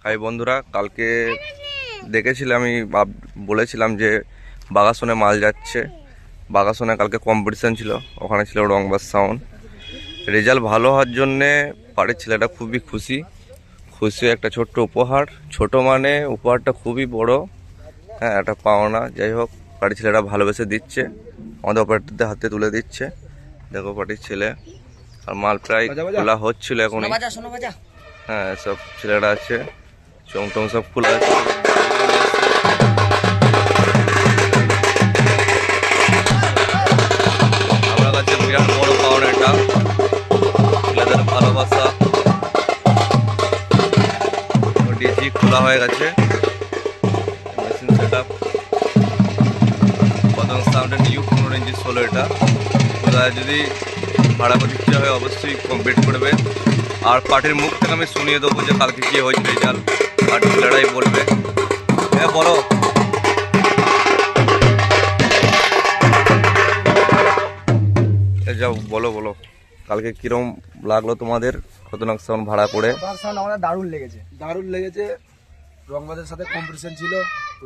High বন্ধুরা, কালকে দেখেছিলাম আমি বলেছিলাম যে বাগাসনে মাল যাচ্ছে। বাগাসনে কালকে কম্পিটিশান ছিল, ওখানে ছিল রংবাজ সাউন্ড। রেজাল্ট ভালো হওয়ার জন্যে বাড়ির ছেলেটা খুবই খুশি। একটা ছোট্ট উপহার, ছোট মানে উপহারটা খুবই বড়। হ্যাঁ, একটা পাওনা। যাই হোক, বাড়ির ছেলেটা ভালোবেসে দিচ্ছে, আমাদের অপারেটরদের হাতে তুলে দিচ্ছে। দেখো বাড়ির ছেলে, আর মাল প্রায় খোলা হচ্ছিল এখনই। হ্যাঁ, সব ছেলেরা আছে, চমটম সব খোলা আছে। আমার কাছে বিরাট বড় পাওনা এটা, ছেলেদের ভালোবাসা। ডিজি খোলা হয়ে গেছে, মেশিন সেট আপ। বদন সাউন্ডের নিউ 15 ইঞ্চি 16 এটা। কোথায় যদি ভাড়া করতে ইচ্ছে হয় অবশ্যই কমপ্লিট করবে। আর পার্টির মুখ থেকে আমি শুনিয়ে দেবো যে কালকে কি হয়েছে রেজাল্ট, পার্টি ছেলেরাই বলবে। হ্যাঁ বলো। যাও বলো বলো, কালকে কিরম লাগলো তোমাদের খতরনাক সাউন্ড ভাড়া করে? আমাদের দারুণ লেগেছে। রংবাজের সাথে কম্পিটিশন ছিল,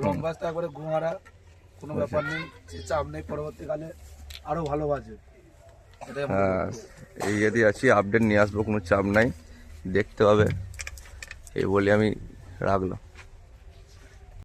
রংবাজটা একবারে গুহারা, কোনো ব্যাপার নেই, চাপ নেই, পরবর্তীকালে আরো ভালো বাজে। হ্যাঁ, এই যদি আছি, আপডেট নিয়ে আসবো, কোনো চাপ নাই, দেখতে হবে। এই বলে আমি রাখলাম।